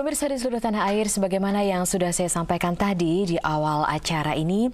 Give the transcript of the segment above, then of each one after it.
Pemirsa di seluruh tanah air, sebagaimana yang sudah saya sampaikan tadi di awal acara ini,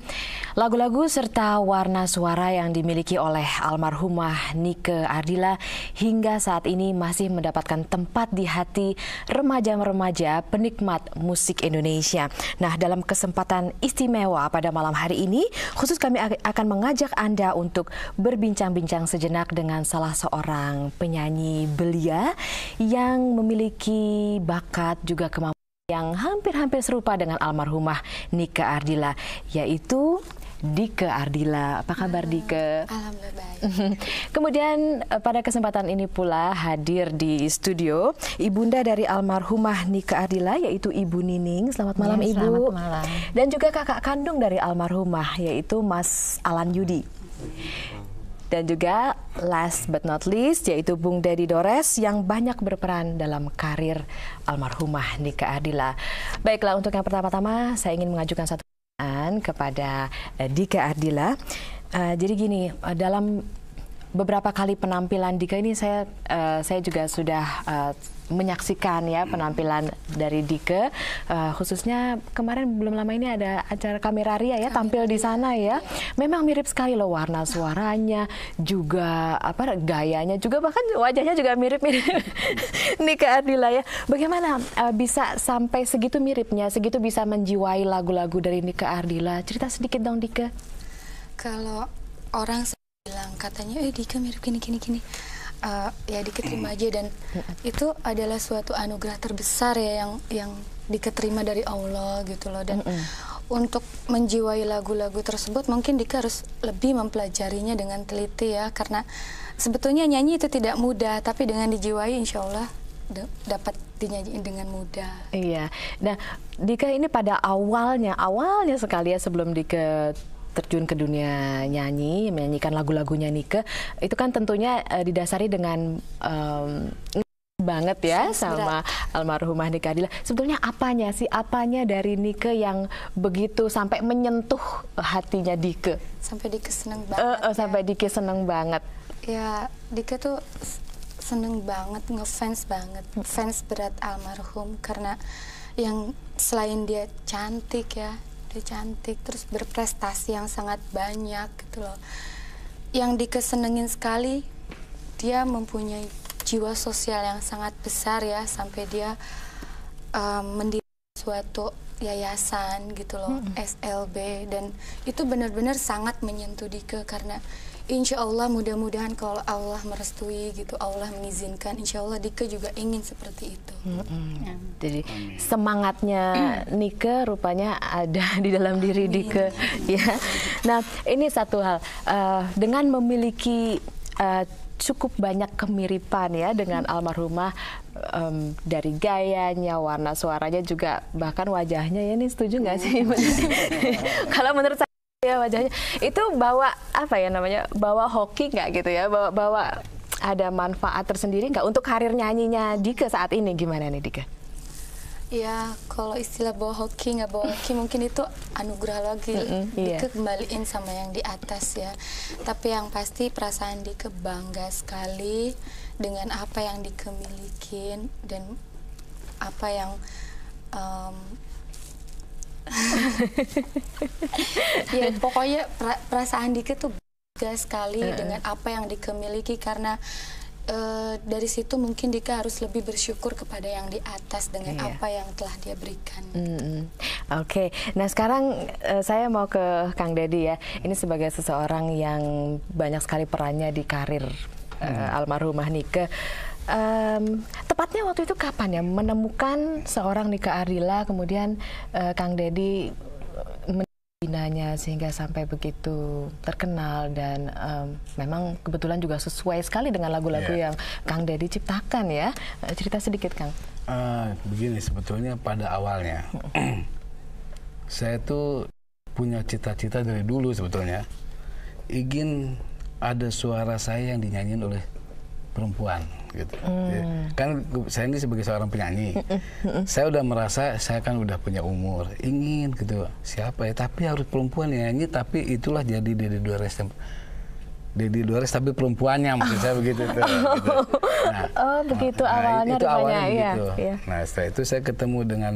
lagu-lagu serta warna suara yang dimiliki oleh almarhumah Nike Ardila hingga saat ini masih mendapatkan tempat di hati remaja-remaja penikmat musik Indonesia. Nah, dalam kesempatan istimewa pada malam hari ini, khusus kami akan mengajak Anda untuk berbincang-bincang sejenak dengan salah seorang penyanyi belia yang memiliki bakat juga kemampuan yang hampir-hampir serupa dengan almarhumah Nike Ardila, yaitu Dike Ardila. Apa kabar Dike? Alhamdulillah baik. Kemudian pada kesempatan ini pula hadir di studio ibunda dari almarhumah Nike Ardila, yaitu Ibu Nining. Selamat malam Ya, Ibu. selamat malam. Dan juga kakak kandung dari almarhumah, yaitu Mas Alan Yudi. Dan juga last but not least yaitu Bung Deddy Dores yang banyak berperan dalam karir almarhumah Nike Ardila. Baiklah, untuk yang pertama-tama saya ingin mengajukan satu pertanyaan kepada Dike Ardila. Jadi gini, dalam beberapa kali penampilan Dike ini saya juga sudah menyaksikan ya penampilan dari Dike, khususnya kemarin belum lama ini ada acara Kameraria ya, tampil di sana ya. Memang mirip sekali loh warna suaranya, juga apa gayanya juga, bahkan wajahnya juga mirip-mirip Nike Ardila ya. Bagaimana bisa sampai segitu miripnya, segitu bisa menjiwai lagu-lagu dari Nike Ardila? Cerita sedikit dong Dike. Kalau orang bilang katanya, Dike mirip gini. Ya Dike terima aja, dan itu adalah suatu anugerah terbesar ya yang Dike terima dari Allah gitu loh. Dan untuk menjiwai lagu-lagu tersebut mungkin Dike harus lebih mempelajarinya dengan teliti ya, karena sebetulnya nyanyi itu tidak mudah, tapi dengan dijiwai insya Allah dapat dinyanyiin dengan mudah. Iya. Nah, Dike ini pada awalnya sekali ya, sebelum Dike terjun ke dunia nyanyi, menyanyikan lagu-lagunya Nike, itu kan tentunya didasari dengan banget ya sama almarhumah Nike Ardila. Sebetulnya apanya dari Nike yang begitu sampai menyentuh hatinya Dike? Sampai Dike seneng banget. Sampai Dike seneng banget. Ya, Dike tuh seneng banget, ngefans banget, fans berat almarhum, karena yang selain dia cantik ya, dia cantik, terus berprestasi yang sangat banyak gitu loh. Yang Dike senengin sekali, dia mempunyai jiwa sosial yang sangat besar ya, sampai dia mendirikan suatu yayasan gitu loh, SLB, dan itu benar-benar sangat menyentuh Dike, karena insya Allah mudah-mudahan kalau Allah merestui gitu, Allah mengizinkan, insya Allah Dike juga ingin seperti itu. Ya. Jadi semangatnya Nike rupanya ada di dalam diri Dike ya. Nah, ini satu hal, dengan memiliki cukup banyak kemiripan ya dengan almarhumah, dari gayanya, warna suaranya, juga bahkan wajahnya ya, ini setuju nggak sih? Kalau menurut saya ya, wajahnya itu bawa apa ya namanya, bawa hoki nggak gitu ya, bawa ada manfaat tersendiri nggak untuk karir nyanyinya Dike saat ini? Gimana nih Dike? Ya, kalau istilah bawa hoki nggak bawa hoki mungkin itu anugerah lagi, Dike kembaliin sama yang di atas ya. Tapi yang pasti perasaan Dike bangga sekali dengan apa yang Dike milikin, dan apa yang ya pokoknya perasaan Dike tuh bangga sekali dengan apa yang Dike miliki, karena dari situ mungkin Dike harus lebih bersyukur kepada yang di atas dengan apa yang telah dia berikan. Oke. Nah, sekarang saya mau ke Kang Deddy ya. Ini sebagai seseorang yang banyak sekali perannya di karir almarhumah Nike. Tepatnya waktu itu kapan ya menemukan seorang Nike Ardila, kemudian Kang Deddy membinanya sehingga sampai begitu terkenal, dan memang kebetulan juga sesuai sekali dengan lagu-lagu yang Kang Deddy ciptakan ya. Cerita sedikit Kang. Begini, sebetulnya pada awalnya saya tuh punya cita-cita dari dulu, sebetulnya ingin ada suara saya yang dinyanyiin oleh perempuan gitu. Kan saya ini sebagai seorang penyanyi, saya udah merasa saya kan udah punya umur, ingin gitu siapa ya, tapi harus perempuan yang nyanyi, tapi itulah jadi Deddy Dores Dedi Dores tapi perempuannya, maksud saya begitu tuh. Gitu. Begitu awalnya itu awalnya rupanya, begitu. iya. Nah setelah itu saya ketemu dengan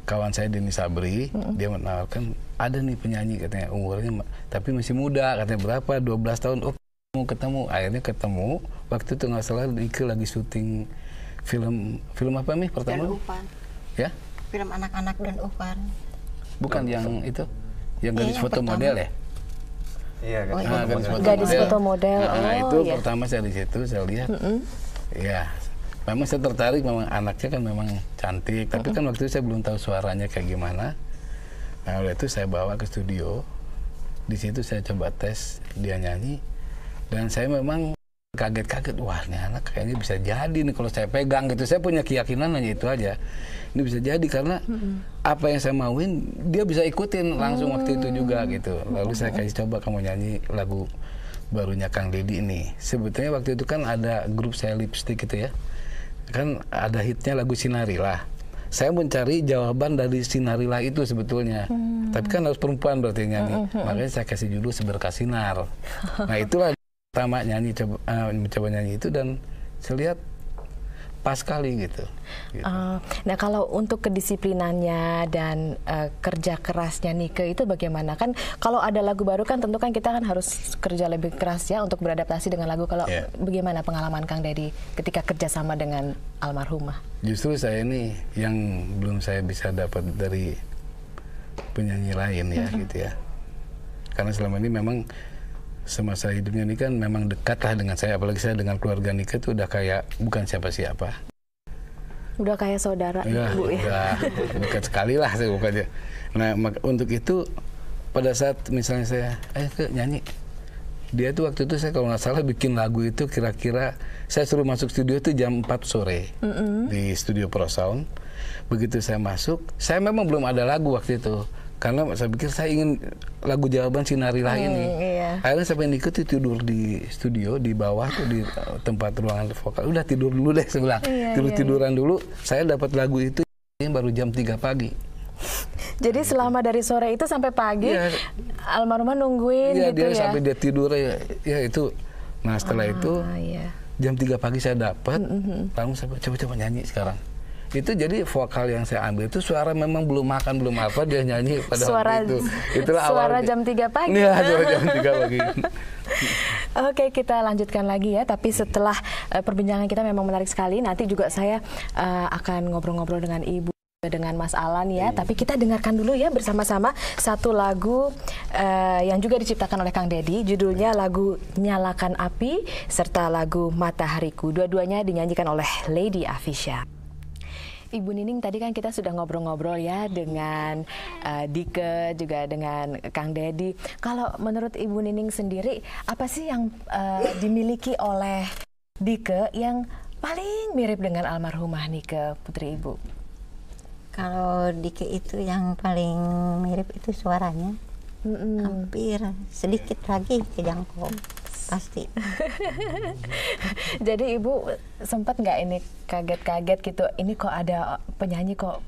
kawan saya Denny Sabri, dia menawarkan ada nih penyanyi katanya umurnya tapi masih muda, katanya berapa 12 tahun. Oh mau ketemu, akhirnya ketemu. Waktu itu nggak salah Nike lagi syuting film apa nih pertama? Dan Upan. Ya? Film anak-anak dan Upan. Bukan yang itu, yang gadis foto pertama. model ya? Iya, Gadis foto model. Itu iya. pertama saya di situ saya lihat. Ya, memang saya tertarik, memang anaknya kan memang cantik, tapi kan waktu itu saya belum tahu suaranya kayak gimana. Nah, oleh itu saya bawa ke studio. Di situ saya coba tes dia nyanyi dan saya memang kaget-kaget, wah ini anak kayaknya bisa jadi nih kalau saya pegang gitu. Saya punya keyakinan hanya itu aja. Ini bisa jadi karena apa yang saya mauin dia bisa ikutin langsung waktu itu juga gitu. Lalu saya kasih coba kamu nyanyi lagu barunya Kang Dedi ini. Sebetulnya waktu itu kan ada grup saya Lipstick gitu ya. Kan ada hitnya lagu Sinarilah. Saya mencari jawaban dari Sinarilah itu sebetulnya. Tapi kan harus perempuan berarti nyanyi. Makanya saya kasih judul Seberkas Sinar. Nah itulah pertama nyanyi mencoba nyanyi itu dan saya lihat pas sekali gitu. Nah kalau untuk kedisiplinannya dan kerja kerasnya Nike itu bagaimana? Kan kalau ada lagu baru kan tentu kan kita kan harus kerja lebih keras ya untuk beradaptasi dengan lagu. Kalau bagaimana pengalaman Kang Dedi ketika kerjasama dengan almarhumah? Justru saya ini yang belum saya bisa dapat dari penyanyi lain ya gitu ya. Karena selama ini memang semasa hidupnya ini kan memang dekat lah dengan saya, apalagi saya dengan keluarga Nike itu udah kayak bukan siapa-siapa. Udah kayak saudara ya, ibu ya. Udah dekat sekali lah saya bukannya. Nah untuk itu pada saat misalnya saya, ke nyanyi. Dia tuh waktu itu saya kalau nggak salah bikin lagu itu kira-kira saya suruh masuk studio itu jam 4 sore di studio Pro Sound. Begitu saya masuk, saya memang belum ada lagu waktu itu. Karena saya pikir saya ingin lagu jawaban Sinarilah ini. Iya. Akhirnya sampai Nike tidur di studio di bawah tuh di tempat ruangan vokal. Udah tidur dulu deh saya bilang. Tiduran dulu. Saya dapat lagu itu baru jam 3 pagi. Jadi selama dari sore itu sampai pagi almarhumah nungguin gitu dia ya. Sampai dia tidur ya itu. Nah setelah itu jam 3 pagi saya dapat. Lalu saya coba nyanyi sekarang. Itu jadi vokal yang saya ambil itu suara memang belum makan belum apa dia nyanyi pada suara, waktu itu. Itulah suara awalnya. jam 3 pagi. Iya, suara jam 3 pagi. Oke, kita lanjutkan lagi ya. Tapi setelah perbincangan kita memang menarik sekali. Nanti juga saya akan ngobrol-ngobrol dengan Ibu, dengan Mas Alan ya. Tapi kita dengarkan dulu ya bersama-sama satu lagu yang juga diciptakan oleh Kang Dedi. Judulnya lagu Nyalakan Api serta lagu Matahariku. Dua-duanya dinyanyikan oleh Lady Afisha. Ibu Nining, tadi kan kita sudah ngobrol-ngobrol ya dengan Dike, juga dengan Kang Dedi. Kalau menurut Ibu Nining sendiri, apa sih yang dimiliki oleh Dike yang paling mirip dengan almarhumah Nike, putri Ibu? Kalau Dike itu yang paling mirip itu suaranya. Hampir sedikit lagi kejangkau. Pasti. Jadi Ibu sempat nggak ini kaget-kaget gitu, ini kok ada penyanyi kok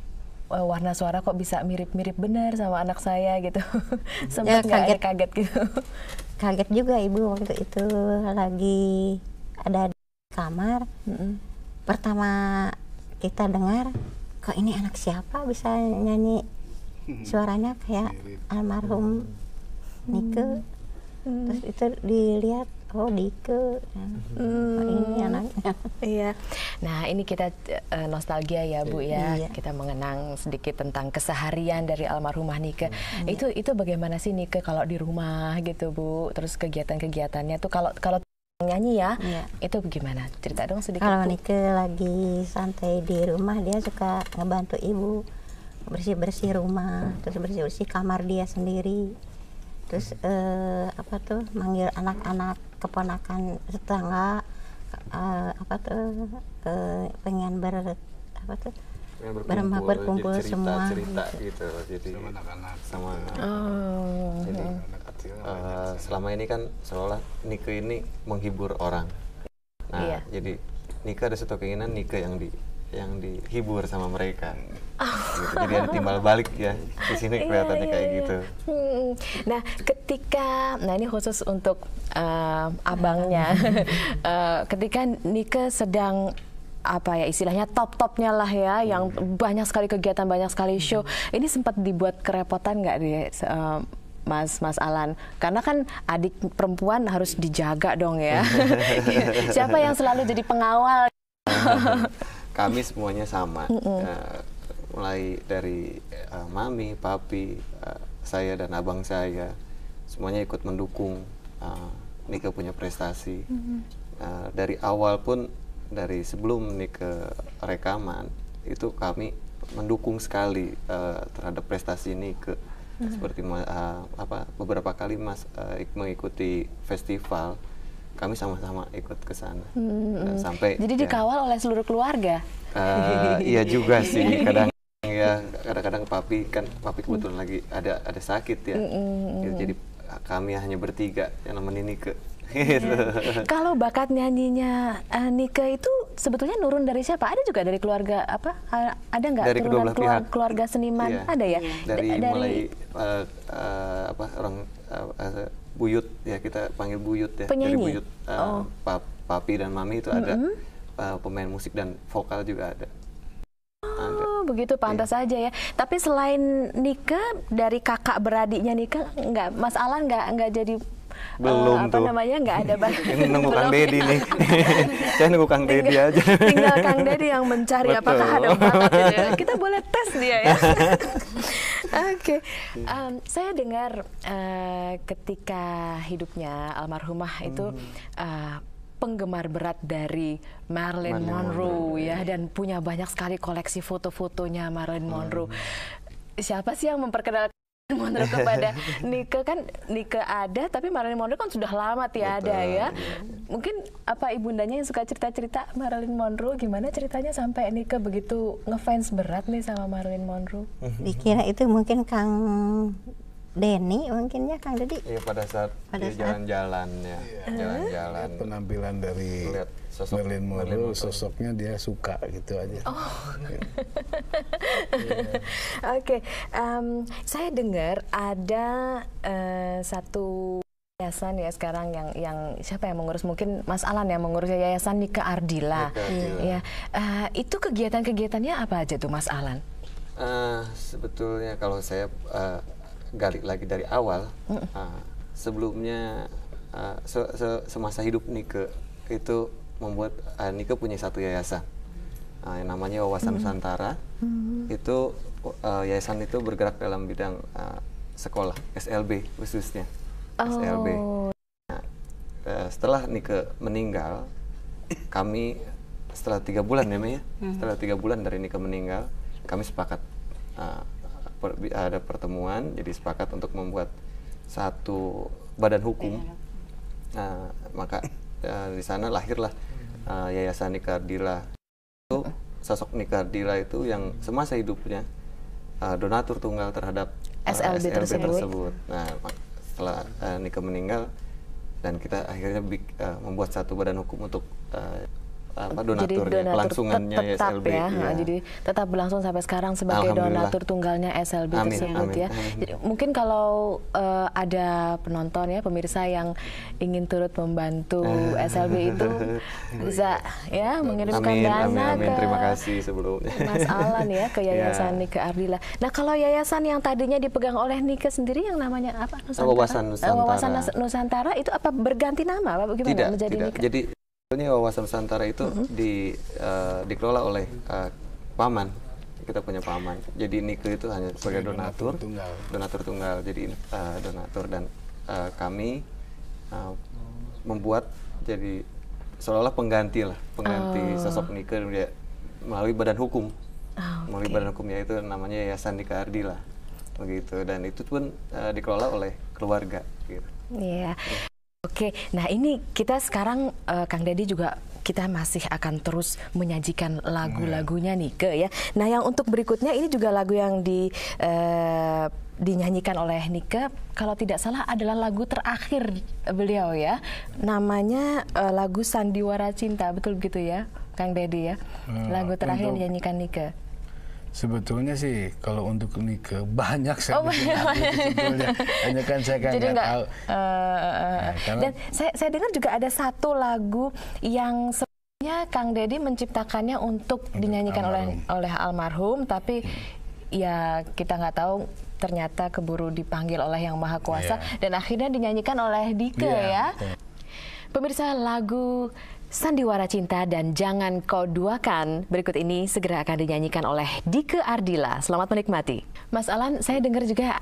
warna suara kok bisa mirip-mirip benar sama anak saya gitu. Sempat nggak ada kaget gitu? Kaget juga Ibu waktu itu lagi ada di kamar. Pertama kita dengar, kok ini anak siapa bisa nyanyi suaranya kayak almarhum Nike. Terus itu dilihat, oh Dike, ini anaknya. Iya. Nah ini kita nostalgia ya Bu ya. Iya. Kita mengenang sedikit tentang keseharian dari almarhumah Nike. Itu bagaimana sih Nike kalau di rumah gitu Bu? Terus kegiatan-kegiatannya tuh kalau nyanyi ya, itu bagaimana? Cerita dong sedikit. Kalau Bu. Nike lagi santai di rumah, dia suka ngebantu ibu bersih-bersih rumah, terus bersih-bersih kamar dia sendiri. Terus manggil anak-anak keponakan tetangga pengen berkumpul semua cerita gitu. Jadi sama anak-anak sama jadi selama ini kan seolah Nike ini menghibur orang. Nah, jadi Nike ada satu keinginan Nike yang yang dihibur sama mereka. Gitu. Jadi ada timbal balik ya di sini kelihatannya kayak gitu. Nah, nah ini khusus untuk abangnya. Ketika Nike sedang apa ya istilahnya top-topnya lah ya, yang banyak sekali kegiatan, banyak sekali show. Ini sempat dibuat kerepotan nggak di Mas Alan? Karena kan adik perempuan harus dijaga dong ya. Siapa yang selalu jadi pengawal? Kami semuanya sama. Mulai dari mami, papi, saya dan abang saya, semuanya ikut mendukung Nike punya prestasi. Dari awal pun, dari sebelum Nike rekaman, itu kami mendukung sekali terhadap prestasi Nike. Seperti beberapa kali mengikuti festival, kami sama-sama ikut ke sana. Sampai jadi dikawal oleh seluruh keluarga. Iya juga sih, kadang-kadang papi kebetulan lagi ada sakit ya. Jadi kami hanya bertiga yang nemenin Nike. Gitu. Kalau bakat nyanyinya Nike itu sebetulnya nurun dari siapa? Ada juga dari keluarga apa? Ada nggak dari kedua belah pihak? Keluarga seniman iya. ada ya? Dari mulai orang buyut ya, kita panggil buyut ya. Penyanyi? Dari buyut papi dan mami itu ada pemain musik dan vokal juga ada. Begitu, pantas aja ya. Tapi selain Nike, dari kakak beradiknya Nike, nggak, Mas Alan nggak jadi belum apa tuh. namanya, nggak ada Ini nunggu Kang Dedi nih. Saya nunggu Kang Dedi aja. Tinggal Kang Dedi yang mencari apakah ada bakat gitu ya. Kita boleh tes dia ya. Oke. Saya dengar ketika hidupnya almarhumah itu penggemar berat dari Marilyn Monroe ya, dan punya banyak sekali koleksi foto-fotonya Marilyn Monroe. Siapa sih yang memperkenalkan Monroe kepada Nike? Kan Nike ada, tapi Marilyn Monroe kan sudah lama tiada ya. Mungkin apa ibundanya yang suka cerita-cerita Marilyn Monroe, gimana ceritanya sampai Nike begitu ngefans berat nih sama Marilyn Monroe? Dikira itu mungkin Kang Denny mungkin ya, Kang Dedi. Iya, pada saat jalan-jalan ya, jalan-jalan. Penampilan dari Marilyn Monroe, sosoknya dia suka gitu aja. Oke, saya dengar ada satu yayasan ya sekarang yang siapa yang mengurus, mungkin Mas Alan yang mengurus, Yayasan Nike Ardila. Ya, itu kegiatan-kegiatannya apa aja tuh Mas Alan? Sebetulnya kalau saya gali lagi dari awal, sebelumnya semasa hidup Nike itu membuat Nike punya satu yayasan yang namanya Wawasan Nusantara. Itu yayasan itu bergerak dalam bidang sekolah, SLB khususnya. SLB. Nah, setelah Nike meninggal, kami setelah 3 bulan ya Maya, setelah 3 bulan dari Nike meninggal, kami sepakat ada pertemuan, jadi sepakat untuk membuat satu badan hukum. Nah, maka di sana lahirlah Yayasan Nike Ardila. Itu sosok Nike Ardila itu yang semasa hidupnya donatur tunggal terhadap SLB tersebut. Nah, setelah Nike meninggal, dan kita akhirnya membuat satu badan hukum untuk donatur kelangsungannya tetap SLB ya. ya. Jadi tetap berlangsung sampai sekarang sebagai donatur tunggalnya SLB tersebut ya. Jadi, mungkin kalau ada penonton ya, pemirsa yang ingin turut membantu SLB itu bisa ya mengirimkan dana ke terima kasih sebelumnya Mas Alan ya, ke Yayasan Nike Ardila. Nah, kalau yayasan yang tadinya dipegang oleh Nike sendiri yang namanya apa? Wawasan Nusantara. Wawasan Nusantara itu apa berganti nama? Apa bagaimana menjadi Nike? Jadi sebetulnya Wawasan Nusantara itu dikelola oleh paman. Kita punya paman. Jadi Nike itu hanya sebagai donatur tunggal. Jadi donatur, dan kami membuat jadi seolah-olah pengganti sosok Nike melalui badan hukum. Melalui badan hukumnya itu namanya Yayasan Nike Ardila. Begitu, dan itu pun dikelola oleh keluarga gitu. Iya. Oke, nah ini kita sekarang Kang Dedi juga kita masih akan terus menyajikan lagu-lagunya Nike ya. Nah, yang untuk berikutnya ini juga lagu yang dinyanyikan oleh Nike, kalau tidak salah adalah lagu terakhir beliau ya. Namanya lagu Sandiwara Cinta, betul begitu ya? Kang Dedi ya, lagu terakhir yang dinyanyikan Nike. Sebetulnya sih kalau untuk Nike banyak saya bikin lagu itu sebetulnya. Hanya kan saya kan nggak tahu. Dan saya dengar juga ada satu lagu yang sebenarnya Kang Dedi menciptakannya untuk dinyanyikan oleh almarhum, tapi ya kita nggak tahu ternyata keburu dipanggil oleh Yang Maha Kuasa dan akhirnya dinyanyikan oleh Dike ya. Pemirsa, lagu Sandiwara Cinta dan Jangan Kau Duakan berikut ini segera akan dinyanyikan oleh Dike Ardila. Selamat menikmati. Mas Alan, saya dengar juga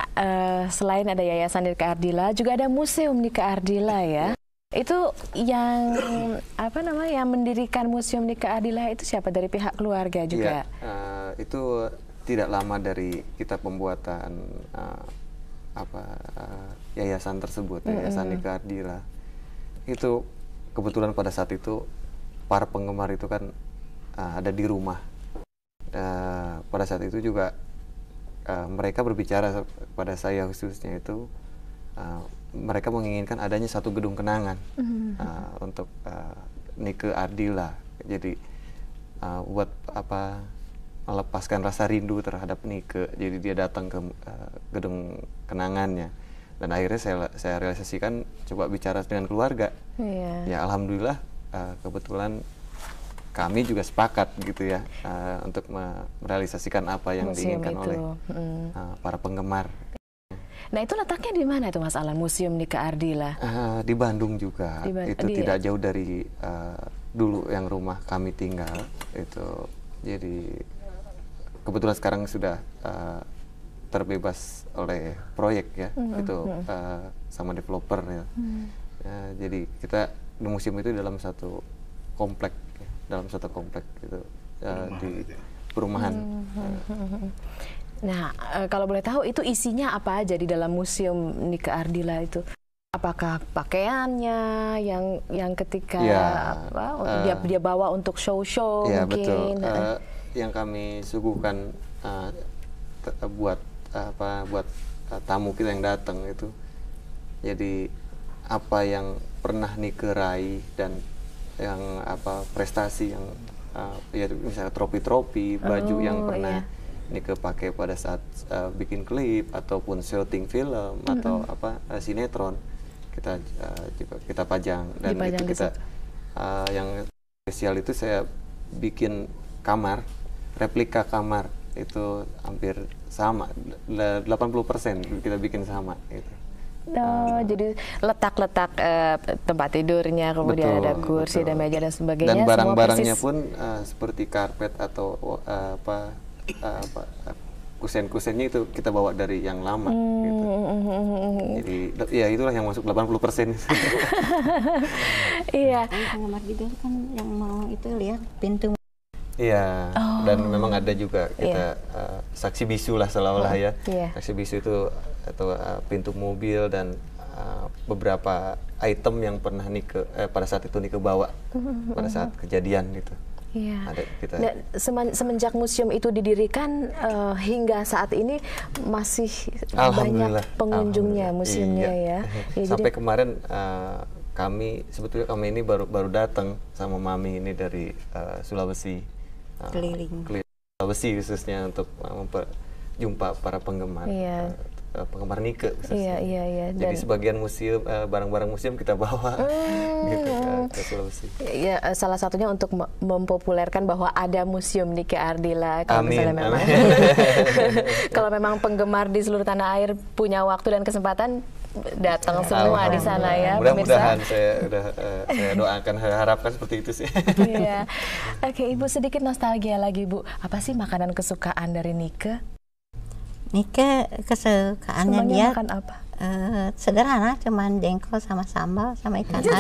selain ada Yayasan Dike Ardila, juga ada Museum Dike Ardila ya. Itu yang yang mendirikan Museum Dike Ardila itu siapa, dari pihak keluarga juga? Itu tidak lama dari kita pembuatan yayasan tersebut, Yayasan Dike Ardila. Itu kebetulan pada saat itu para penggemar itu kan ada di rumah. Pada saat itu juga mereka berbicara pada saya khususnya itu mereka menginginkan adanya satu gedung kenangan untuk Dike Ardila. Jadi buat melepaskan rasa rindu terhadap Nike. Jadi dia datang ke gedung kenangannya. Dan akhirnya saya realisasikan, coba bicara dengan keluarga. Ya alhamdulillah kebetulan kami juga sepakat gitu ya untuk merealisasikan apa yang museum diinginkan oleh para penggemar. Nah itu letaknya di mana tuh Mas Alan, Museum Dike Ardila? Di Bandung juga. Itu tidak jauh dari dulu yang rumah kami tinggal itu. Jadi kebetulan sekarang sudah terbebas oleh proyek ya, itu sama developer ya. Jadi kita di museum itu dalam satu komplek gitu, di perumahan. Nah kalau boleh tahu itu isinya apa aja di dalam Museum Dike Ardila itu? Apakah pakaiannya yang ketika dia bawa untuk show-show mungkin? Betul. Yang kami suguhkan buat tamu kita yang datang itu, jadi apa yang pernah Nike raih dan yang prestasi yang misalnya tropi-tropi, baju yang pernah Nike pakai pada saat bikin klip ataupun syuting film atau sinetron, kita pajang. Dan itu kita yang spesial itu saya bikin kamar, replika kamar itu hampir sama, 80% kita bikin sama gitu. Jadi letak-letak tempat tidurnya, kemudian ada kursi dan meja dan sebagainya. Dan barang-barangnya pun seperti karpet atau kusen-kusennya itu kita bawa dari yang lama gitu. Jadi ya itulah yang masuk 80%. Iya. Kamar tidur kan yang mau itu lihat pintu. Iya, dan memang ada juga kita saksi bisu lah seolah-olah ya. Saksi bisu itu atau pintu mobil dan beberapa item yang pernah Nike pada saat itu Nike bawa pada saat kejadian gitu. Iya. Ada kita. Semenjak museum itu didirikan hingga saat ini masih banyak pengunjungnya museumnya ya. Sampai kemarin kami ini baru datang sama Mami ini dari Sulawesi. Keliling Sulawesi khususnya untuk jumpa para penggemar penggemar Nike khususnya. Iya. Jadi sebagian museum barang-barang museum kita bawa gitu ke Sulawesi. Ya, salah satunya untuk mempopulerkan bahwa ada Museum Dike Ardila. Kalau memang penggemar di seluruh tanah air punya waktu dan kesempatan, datang semua di sana ya, mudah-mudahan. Saya doakan, harapkan seperti itu sih. Iya. Oke, Ibu, sedikit nostalgia lagi, Bu. Apa sih makanan kesukaan dari Nike? Nike kesukaannya semuanya dia makan apa? Sederhana, cuman jengkol sama sambal sama ikan asin.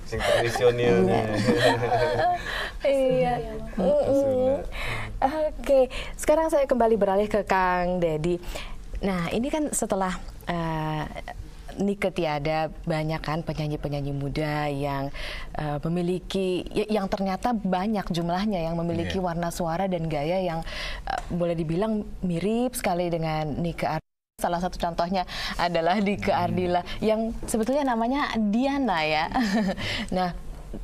Sing tradisionalnya. Iya. Oke, sekarang saya kembali beralih ke Kang Dedi. Nah, ini kan setelah Nike tiada, banyak kan penyanyi-penyanyi muda yang memiliki, yang ternyata banyak jumlahnya, yang memiliki warna suara dan gaya yang boleh dibilang mirip sekali dengan Nike Ardila. Salah satu contohnya adalah Dike Ardila yang sebetulnya namanya Diana ya. Nah,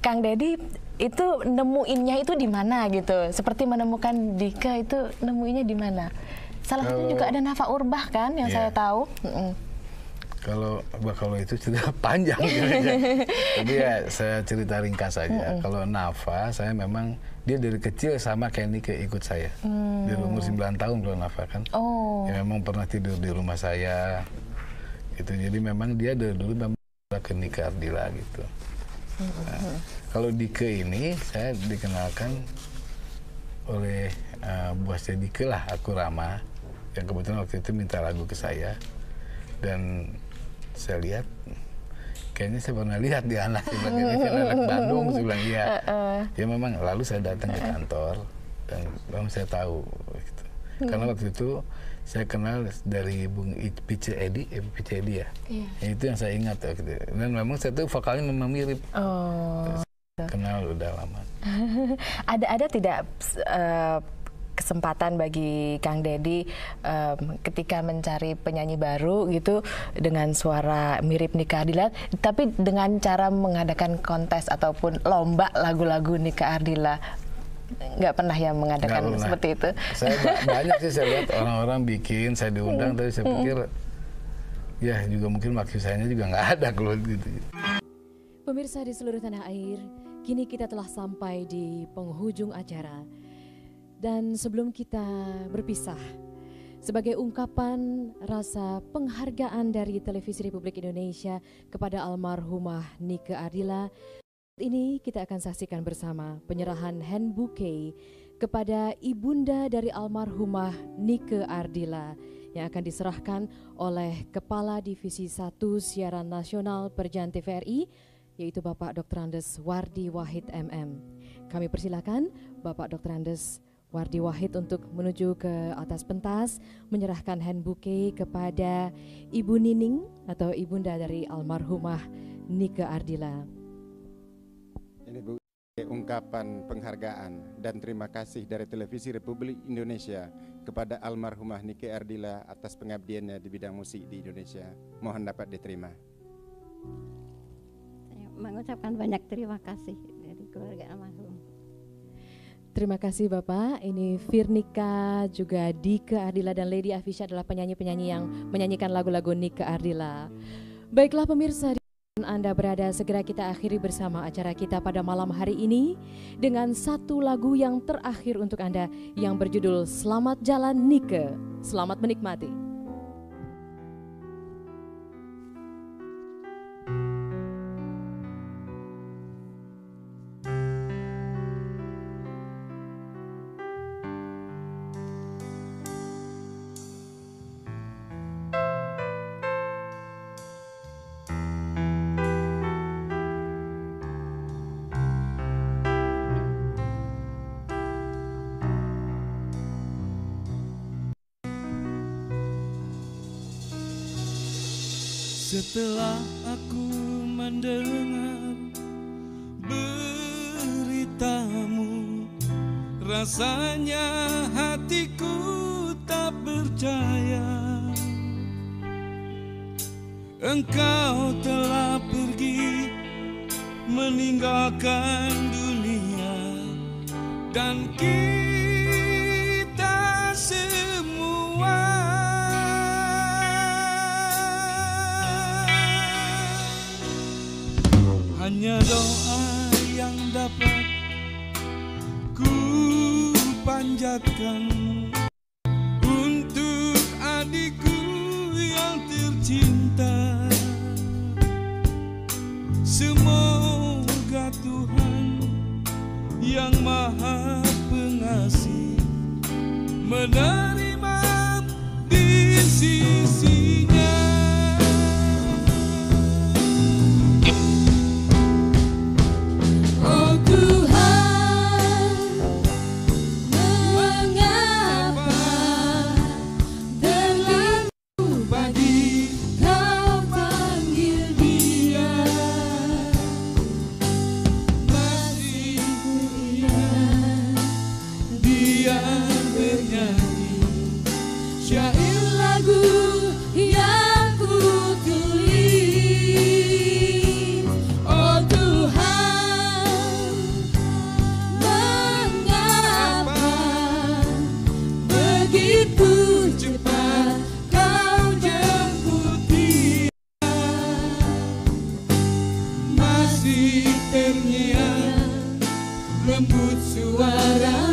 Kang Dedi itu nemuinnya itu di mana gitu? Seperti menemukan Dika itu nemuinnya di mana? Salah satunya juga ada Nafa Urbah kan yang saya tahu. Kalau itu cerita panjang gitu. Tapi ya saya cerita ringkas saja. Kalau Nafa, saya memang dia dari kecil sama kayak Nike ikut saya. Dari umur 9 tahun kalau Nafa kan. Ya memang pernah tidur di rumah saya. Gitu. Jadi memang dia dari dulu memang ke Nike Ardila gitu. Nah, kalau Dike ini saya dikenalkan oleh bosnya Dike lah, aku Rama, yang kebetulan waktu itu minta lagu ke saya. Dan saya lihat, kayaknya saya pernah lihat di anak, ini kan anak Bandung, saya bilang iya. Ya memang, lalu saya datang ke kantor, dan memang saya tahu. Gitu. Karena waktu itu, saya kenal dari Bung Pice Edi ya. Itu yang saya ingat. Gitu. Dan memang saya tuh vokalnya memang mirip. Kenal udah lama. Ada tidak kesempatan bagi Kang Dedi ketika mencari penyanyi baru gitu dengan suara mirip Nika Ardila, tapi dengan cara mengadakan kontes ataupun lomba lagu-lagu Nika Ardila? Nggak pernah ya mengadakan seperti itu? Saya banyak sih saya lihat orang-orang bikin, saya diundang, tapi saya pikir ya juga mungkin maksudnya juga nggak ada kalau gitu. Pemirsa di seluruh tanah air, kini kita telah sampai di penghujung acara. Dan sebelum kita berpisah, sebagai ungkapan rasa penghargaan dari Televisi Republik Indonesia kepada almarhumah Nike Ardila, ini kita akan saksikan bersama penyerahan hand bouquet kepada ibunda dari almarhumah Nike Ardila yang akan diserahkan oleh Kepala Divisi 1 Siaran Nasional Perjan TVRI, yaitu Bapak Dr. Andes Wardi Wahid MM. Kami persilakan Bapak Dr. Andes Wardi Wahid untuk menuju ke atas pentas menyerahkan hand bouquet kepada Ibu Nining atau ibunda dari almarhumah Nike Ardila. Ini Bu, ungkapan penghargaan dan terima kasih dari Televisi Republik Indonesia kepada almarhumah Nike Ardila atas pengabdiannya di bidang musik di Indonesia. Mohon dapat diterima. Saya mengucapkan banyak terima kasih dari keluarga almarhum. Terima kasih Bapak. Ini Firnika, juga Dike Ardila dan Lady Afisha adalah penyanyi-penyanyi yang menyanyikan lagu-lagu Nike Ardila. Baiklah pemirsa, Anda berada, segera kita akhiri bersama acara kita pada malam hari ini dengan satu lagu yang terakhir untuk Anda yang berjudul Selamat Jalan Nike. Selamat menikmati. Setelah aku mendengar beritamu, rasanya hatiku tak percaya. Engkau telah pergi meninggalkan dunia, dan kita semua hanya doa yang dapat ku panjatkan untuk adikku yang tercinta. Semoga Tuhan yang Maha Pengasih menerima di sisinya. Oh Tuhan, mengapa terlalu pagi Kau panggil dia? Masih kuingat dia bernyanyi syair lagu lembut suara